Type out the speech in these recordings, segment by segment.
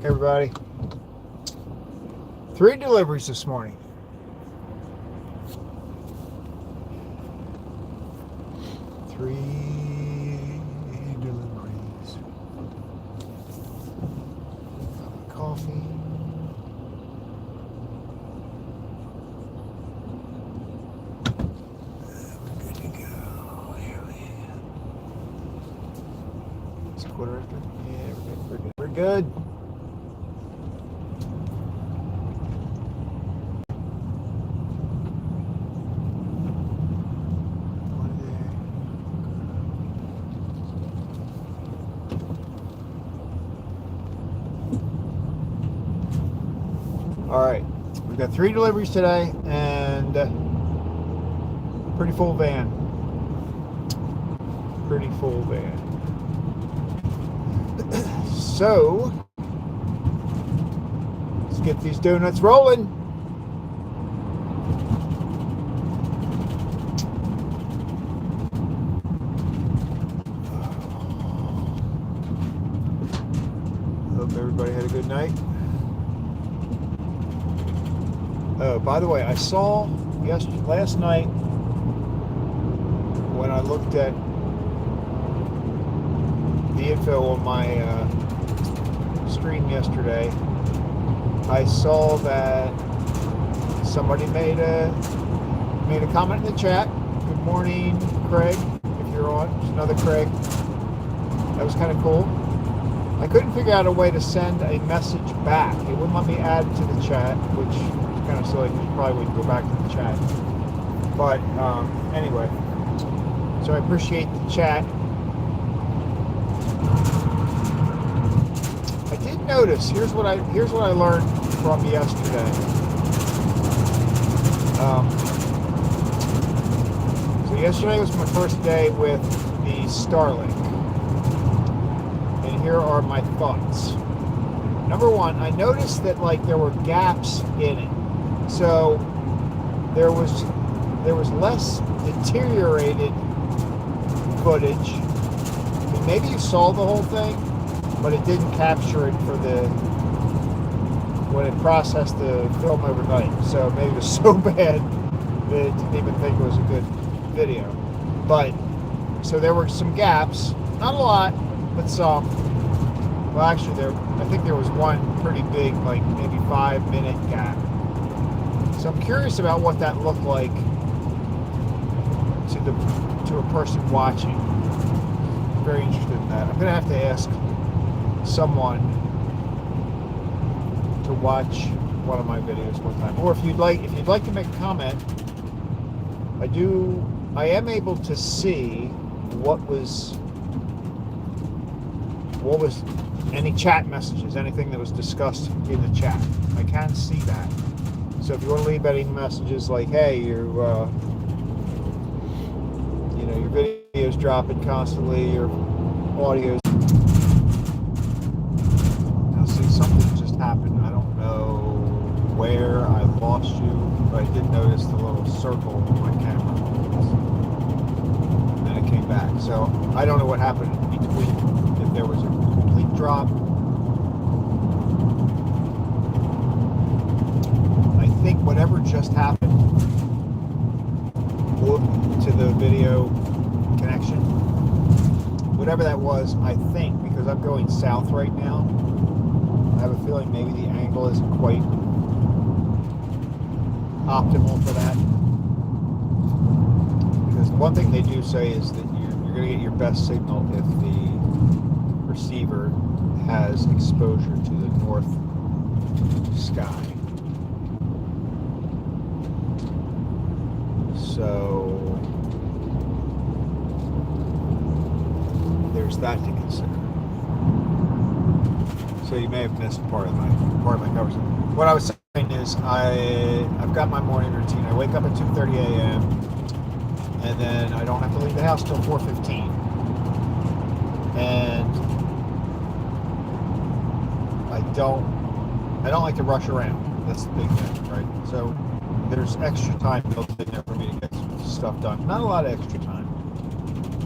Everybody. 3 deliveries this morning. Three deliveries. Coffee. We're good to go. Here we are. It's a quarter after. Yeah, we're good. We're good. All right, we've got 3 deliveries today and pretty full van. Pretty full van. So let's get these donuts rolling. Hope everybody had a good night. Oh, by the way, I saw last night when I looked at the info on my stream yesterday, I saw that somebody made a comment in the chat. Good morning, Craig, if you're on. There's another Craig. That was kind of cool. I couldn't figure out a way to send a message back. It wouldn't let me add to the chat, which kind of silly because you probably wouldn't go back to the chat. But anyway, so I appreciate the chat. I did notice. Here's what I learned from yesterday. So yesterday was my first day with the Starlink, and here are my thoughts. Number one, I noticed that there were gaps in it. So there was less deteriorated footage. I mean, maybe you saw the whole thing, but it didn't capture it when it processed the film overnight. So maybe it was so bad that it didn't even think it was a good video. But so there were some gaps, not a lot, but some. Well, actually, I think there was one pretty big, maybe 5-minute gap. So I'm curious about what that looked like to a person watching. I'm very interested in that. I'm going to have to ask someone to watch one of my videos one time. Or if you'd like to make a comment, I am able to see what was any chat messages, anything that was discussed in the chat. I can see that. So if you want to leave any messages like, hey, your video's dropping constantly, your audio's... Now see, something just happened. I don't know where I lost you, but I did notice the little circle on my camera. And then it came back. So I don't know what happened in between, if there was a complete drop. I think whatever just happened to the video connection, whatever that was, I think, because I'm going south right now, I have a feeling maybe the angle isn't quite optimal for that. Because one thing they do say is that you're going to get your best signal if the receiver has exposure to the north sky. So there's that to consider. So you may have missed part of my conversation. What I was saying is I've got my morning routine. I wake up at 2:30 a.m. and then I don't have to leave the house till 4:15. And I don't like to rush around. That's the big thing, right? So there's extra time built in there for me to get stuff done. Not a lot of extra time,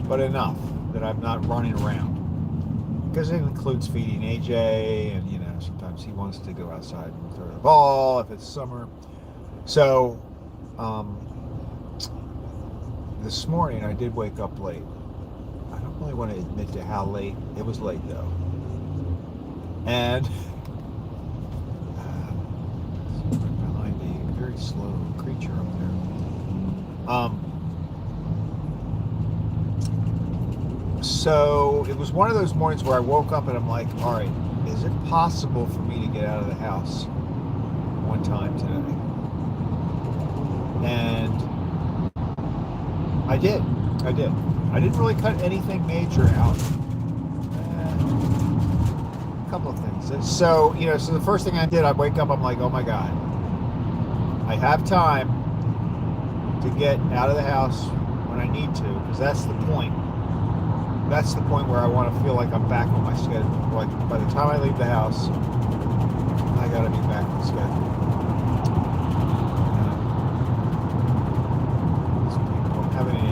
but enough that I'm not running around. Because it includes feeding AJ and, sometimes He wants to go outside and throw the ball if it's summer. So this morning I did wake up late. I don't really want to admit to how late. It was late though. And behind me, a very slow creature up there. So it was one of those mornings where I woke up and I'm like, all right, is it possible for me to get out of the house one time today? And I did. I didn't really cut anything major out. A couple of things. So, so the first thing I did, I wake up, I'm like, oh my God, I have time to get out of the house when I need to, because that's the point. That's the point where I want to feel like I'm back on my schedule. Like by the time I leave the house, I got to be back on schedule. Don't have any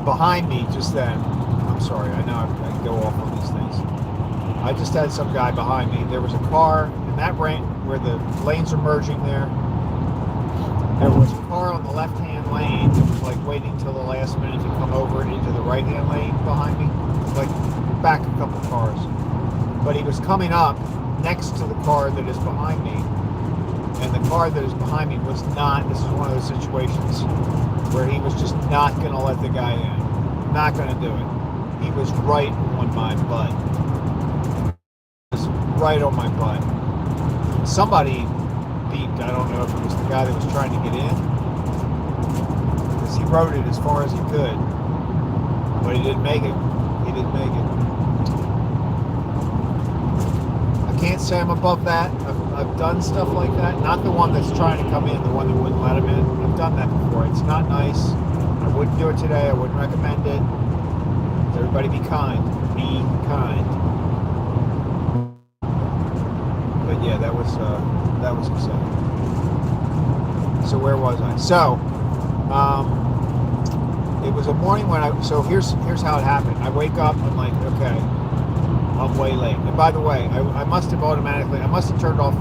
behind me just then. I'm sorry. I know I go off on these things. I just had some guy behind me. There was a car in that range where the lanes are merging there. There was a car on the left-hand lane that was like waiting till the last minute to come over into the right-hand lane behind me, like back a couple cars. But he was coming up next to the car that is behind me, and the car that is behind me was not. This is one of those situations where he was just not going to let the guy in, not going to do it. He was right on my butt. He was right on my butt. Somebody beeped. I don't know if it was the guy that was trying to get in, because he rode it as far as he could, but he didn't make it. I can't say I'm above that. I've done stuff like that. Not the one that's trying to come in, the one that wouldn't let him in. I've done that before. It's not nice. I wouldn't do it today. I wouldn't recommend it. Everybody be kind. Be kind. But yeah, that was upsetting. So where was I? So it was a morning when here's how it happened. I wake up, I'm like, okay, I'm way late. And by the way, I must have turned off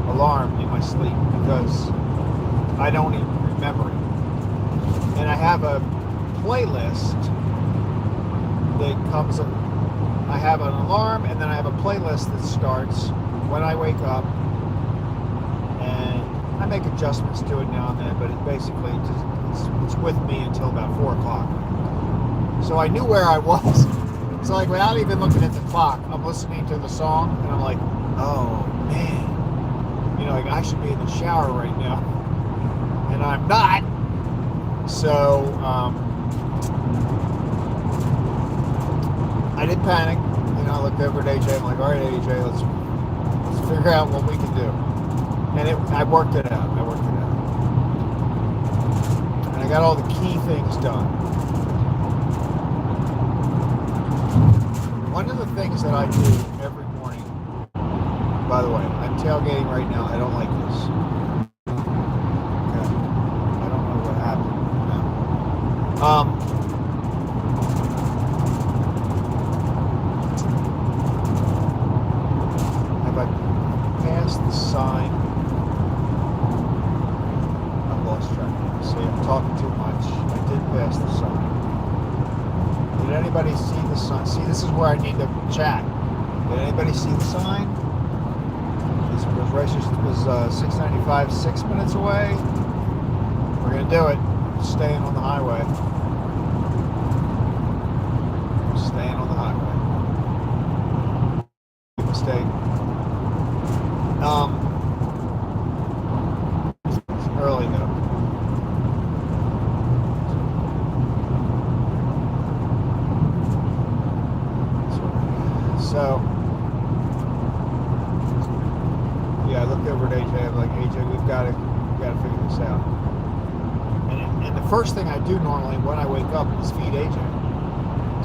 alarm in my sleep, because I don't even remember it. And I have a playlist that comes, I have an alarm, and then I have a playlist that starts when I wake up, and I make adjustments to it now and then, but it basically it's with me until about 4 o'clock. So I knew where I was. So like without even looking at the clock, I'm listening to the song, and I'm like, oh man, like I should be in the shower right now, and I'm not. So I didn't panic. I looked over at AJ. I'm like, all right, AJ, let's figure out what we can do. And I worked it out. And I got all the key things done. One of the things that I do every morning, by the way, I'm tailgating right now. I don't like this. Okay. I don't know what happened. Have I passed the sign? I've lost track. See, I'm talking too much. I did pass the sign. Did anybody see the sign? See, this is where I need to chat. Did anybody see the sign? This was 695, 6 minutes away. We're going to do it. Staying on the highway. Staying on the highway. Mistake. It's early though. So, yeah, I looked over at AJ. I'm like, AJ, we've got to figure this out. And the first thing I do normally when I wake up is feed AJ.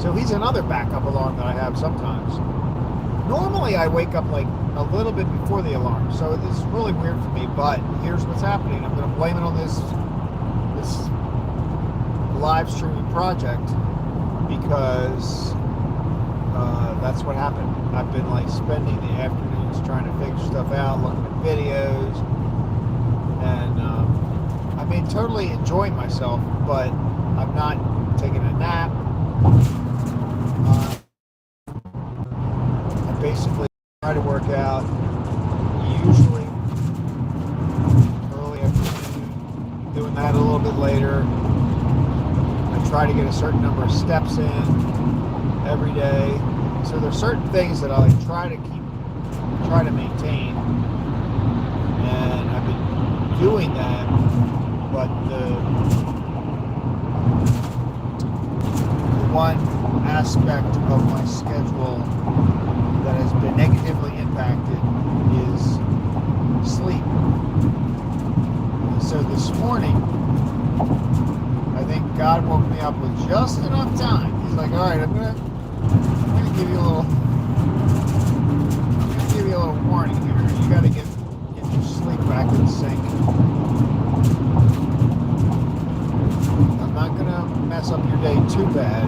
So he's another backup alarm that I have sometimes. Normally I wake up like a little bit before the alarm, so this is really weird for me. But here's what's happening. I'm going to blame it on this live streaming project, because that's what happened. I've been like spending the afternoons trying to figure stuff out, looking at videos, and I mean, totally enjoying myself, but I'm not taking a nap. I basically try to work out usually early afternoon, doing that a little bit later. I try to get a certain number of steps in every day. So there's certain things that I like try to maintain, and I've been doing that, but the one aspect of my schedule that has been negatively impacted is sleep. And so this morning, I think God woke me up with just enough time. He's like, all right, I'm gonna give you a little warning here. You gotta get your sleep back in sync. I'm not gonna mess up your day too bad,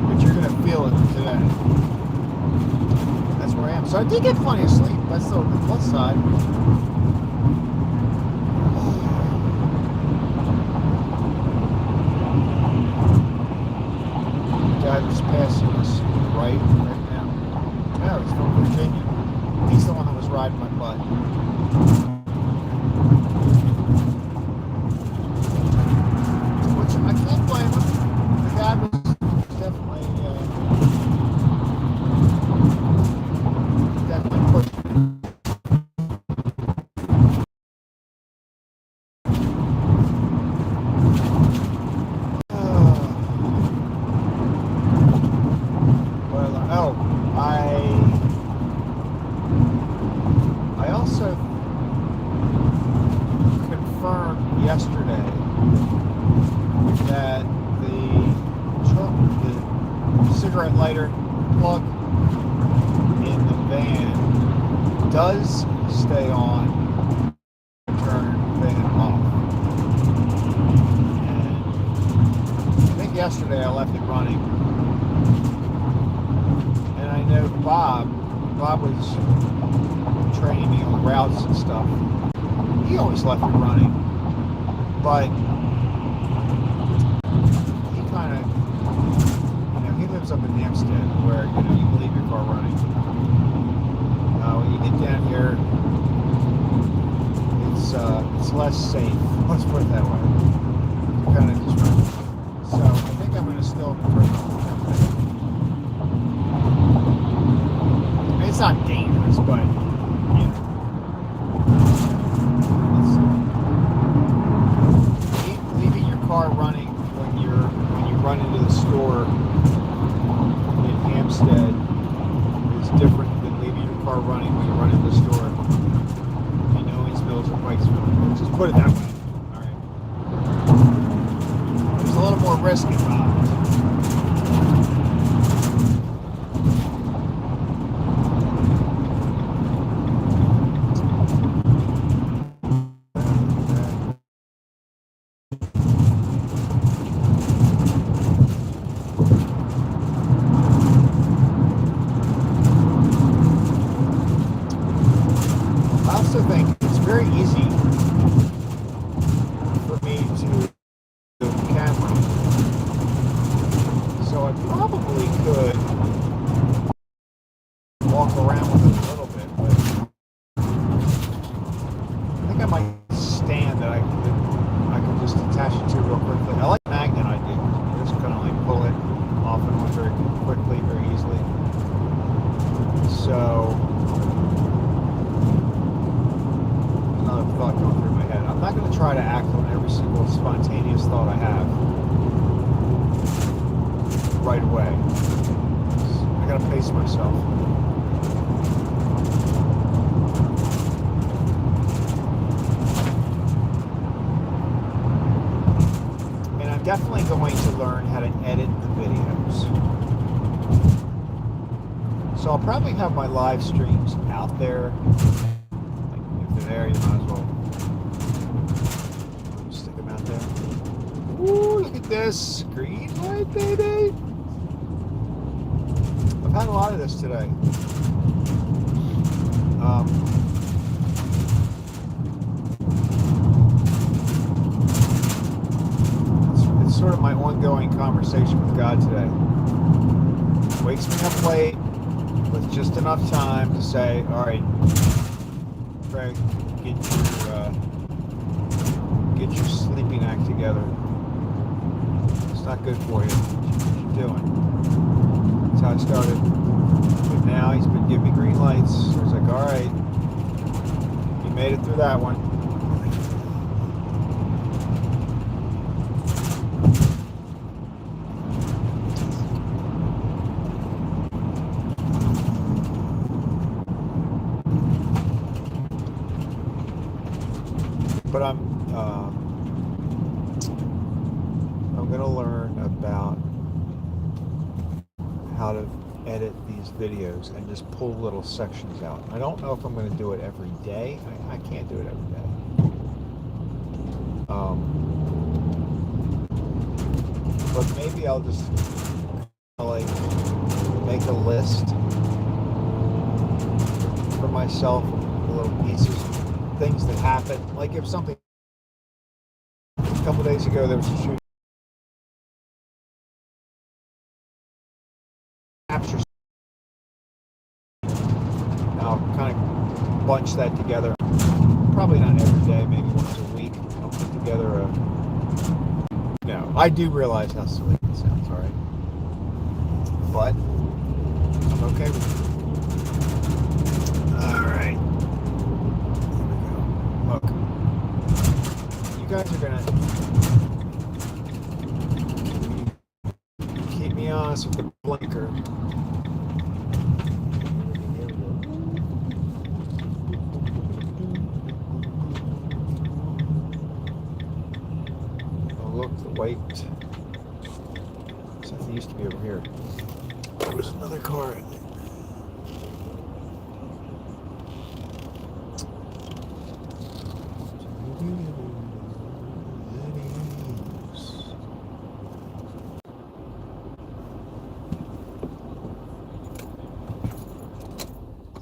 but you're gonna feel it today. That's where I am. So I did get plenty of sleep. That's the plus side. Guy that's passing us right now. Yeah, he's from Virginia. He's the one that was riding my butt. Which I can't blame him. The guy was definitely pushing. I also confirmed yesterday that the cigarette lighter plug in the van does stay on, turn the van off. And I think yesterday I left it running. And I know Bob was training me on routes and stuff. He always left it running, but he kind of, he lives up in Hampstead where, you can leave your car running. When you get down here, it's less safe. Let's put it that way. You kind of just run. So I think I'm going to still it's not dangerous, but leaving your car running when you run into the store in Hampstead is different than leaving your car running when you run into the store in Owensville or Pikesville. Just put it that way. All right. There's a little more risk involved. I also think it's very easy for me to do the camera, so I probably could walk around with it a little bit, but I think I might stand that I could just attach it to real quickly. I like the magnet idea. You just kind of like pull it off and on very quickly, very easily. So thought going through my head. I'm not going to try to act on every single spontaneous thought I have right away. I got to pace myself. And I'm definitely going to learn how to edit the videos. So I'll probably have my live streams out there. There, you might as well stick them out there. Ooh, look at this green light, baby. I've had a lot of this today. It's sort of my ongoing conversation with God today. Wakes me up late with just enough time to say, all right, Craig, get your sleeping act together. It's not good for you. What you're doing. That's how I started. But now he's been giving me green lights. So it's like, all right, you made it through that one. But I'm going to learn about how to edit these videos and just pull little sections out. I don't know if I'm going to do it every day. I can't do it every day. But maybe I'll just like make a list for myself, little pieces, things that happen. Like if something, a couple days ago there was a shoot capture. I'll kind of bunch that together. Probably not every day, maybe once a week. I'll put together a. No, I do realize how silly it sounds, all right? But I'm okay with it. All right. Here we go. Look, you guys are gonna keep me honest with the blinker. Look, the white. Something used to be over here. There was another car.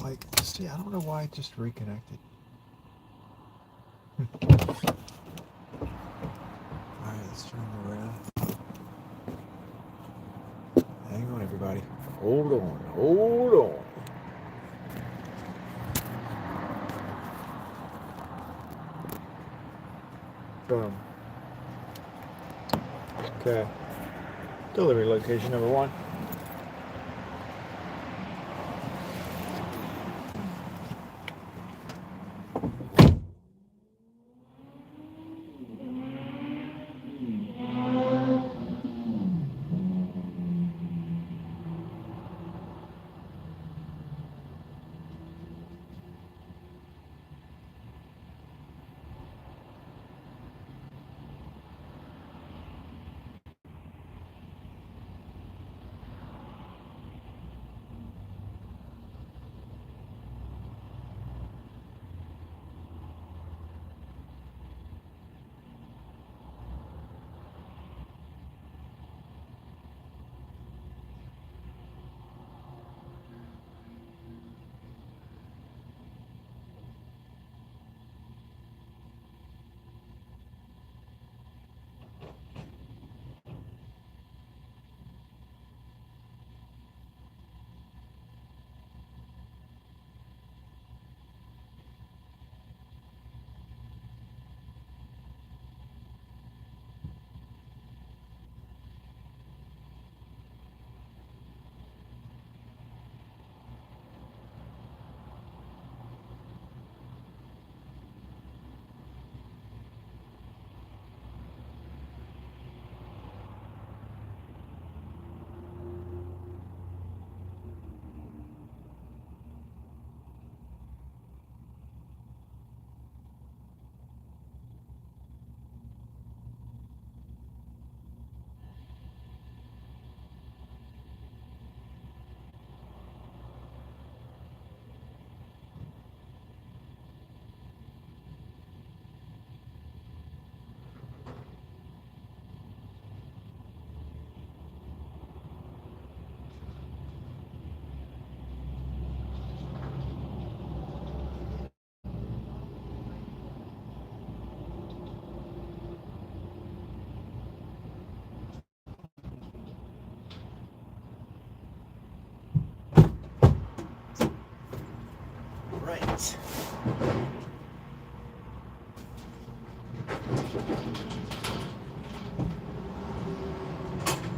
Like, see, I don't know why it just reconnected. Alright, let's turn it around. Hang on, everybody. Hold on. Boom. Okay. Delivery location number 1.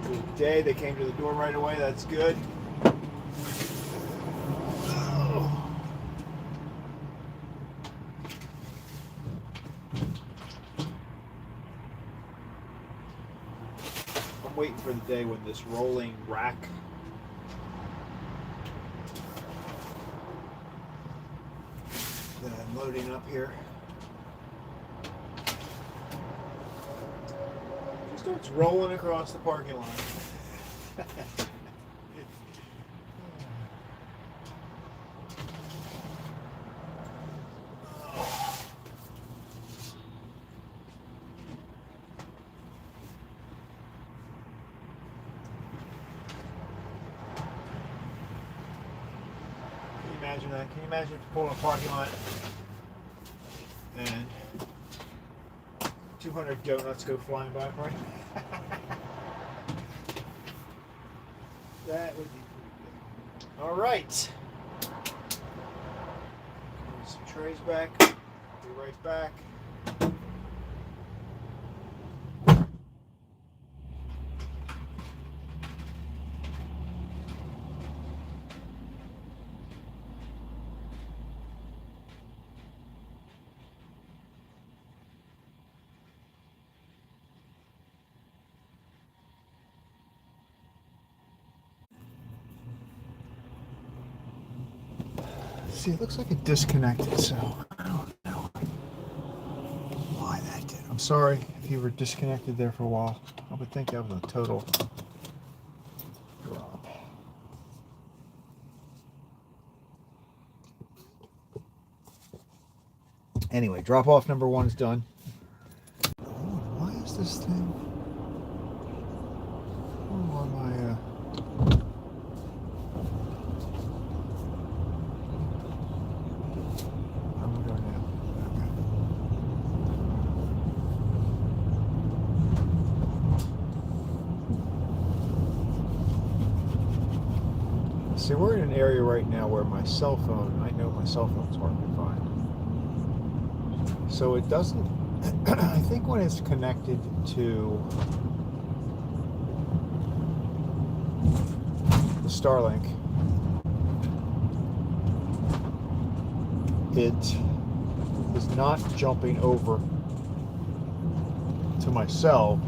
Good day. They came to the door right away. That's good. I'm waiting for the day when this rolling rack that I'm loading up here just starts rolling across the parking lot. Imagine that. Can you imagine if you pull in a parking lot and 200 donuts go flying by, right? That would be pretty good. All right. Put some trays back. Be right back. See, it looks like it disconnected, so I don't know why that did. I'm sorry if you were disconnected there for a while. I would think that was a total drop. Anyway, drop off number 1's done. Oh, why is this thing? Oh, on my See, we're in an area right now where my cell phone, I know my cell phone's hard to find. So it doesn't, I think when it's connected to the Starlink, it is not jumping over to my cell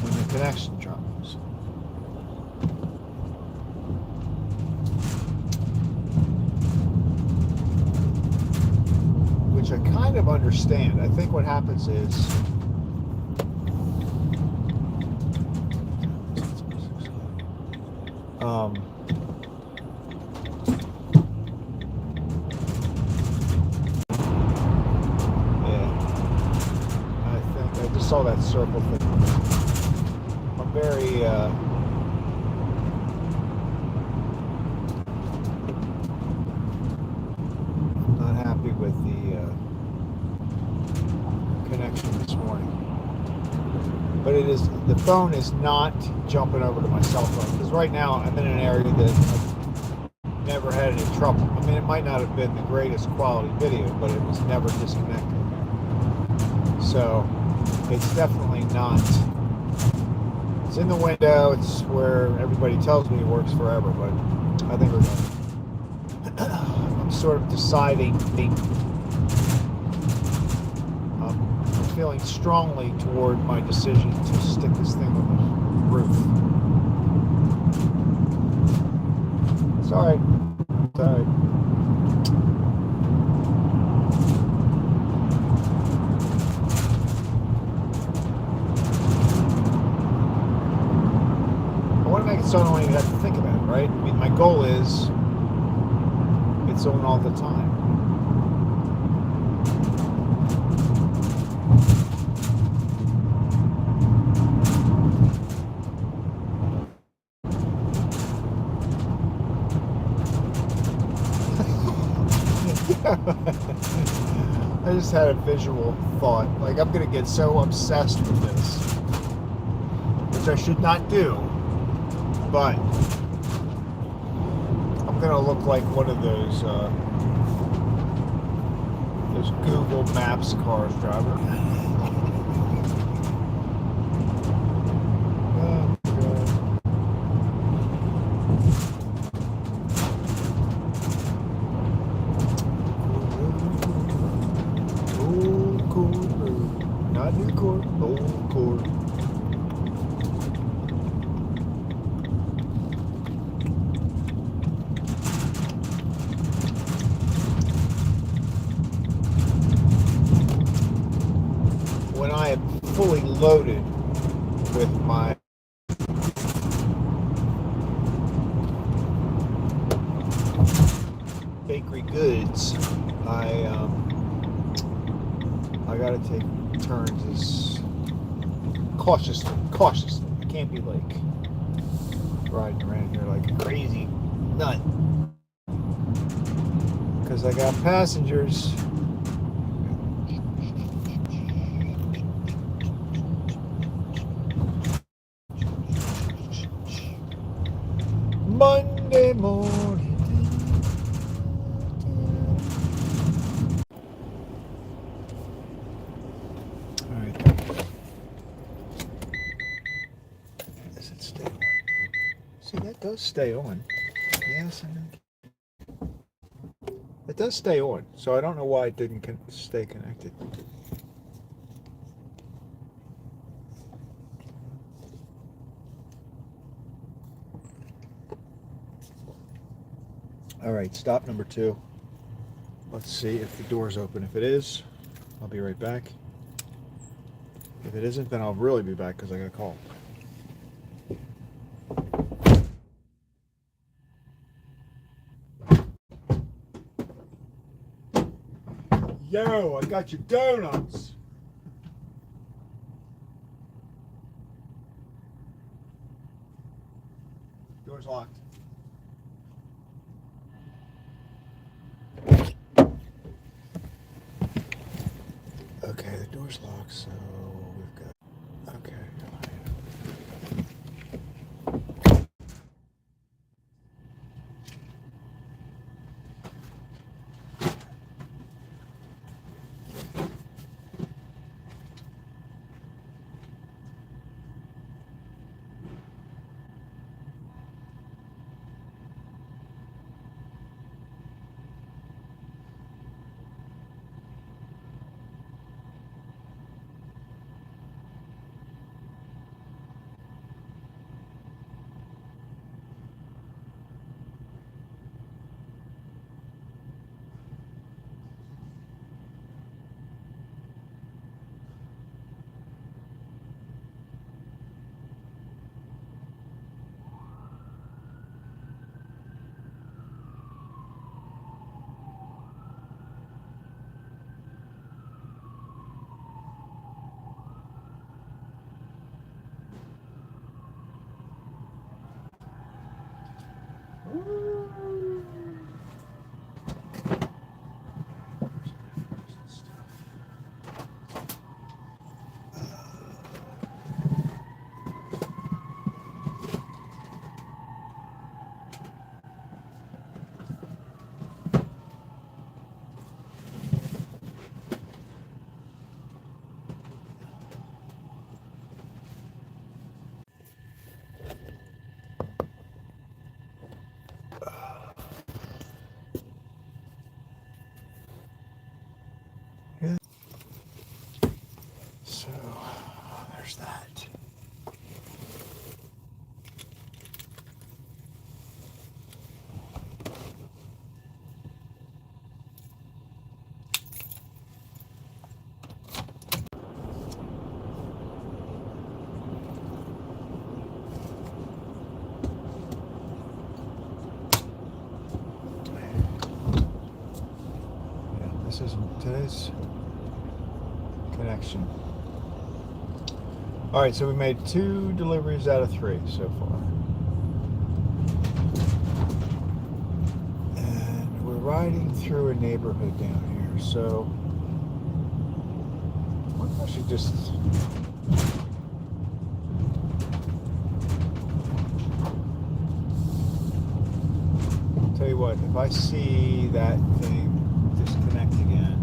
when the connection drops. Which I kind of understand. I think what happens is I just saw that circle thing. I'm very not happy with the connection this morning. But the phone is not jumping over to my cell phone, because right now I'm in an area that I've never had any trouble. I mean, it might not have been the greatest quality video, but it was never disconnected. So it's definitely not. It's in the window. It's where everybody tells me it works forever, but I think we're going. I'm sort of deciding. I'm feeling strongly toward my decision to stick this thing on the roof. It's all right. It's all right. So I don't even have to think about it, right? I mean, my goal is it's on all the time. I just had a visual thought. Like, I'm going to get so obsessed with this, which I should not do. But I'm gonna look like one of those Those Google Maps cars, driver. Oh, God. Old Court Road. Not new court, old court. When I am fully loaded with my bakery goods, I gotta take turns as cautiously. I can't be like riding around here like a crazy nut because I got passengers. Monday morning. All right. Does it stay on? See, that does stay on. Yes, I know. It does stay on, so I don't know why it didn't stay connected. All right, stop number 2. Let's see if the door's open. If it is, I'll be right back. If it isn't, then I'll really be back because I got a call. Yo, I got your donuts. Door's locked. Okay, the door's locked, so we've got... Okay. Yeah. So, there's that. This is today's connection. All right, so we made 2 deliveries out of 3 so far. And we're riding through a neighborhood down here, so what if I should just... Tell you what, if I see that thing disconnect again,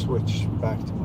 switch back to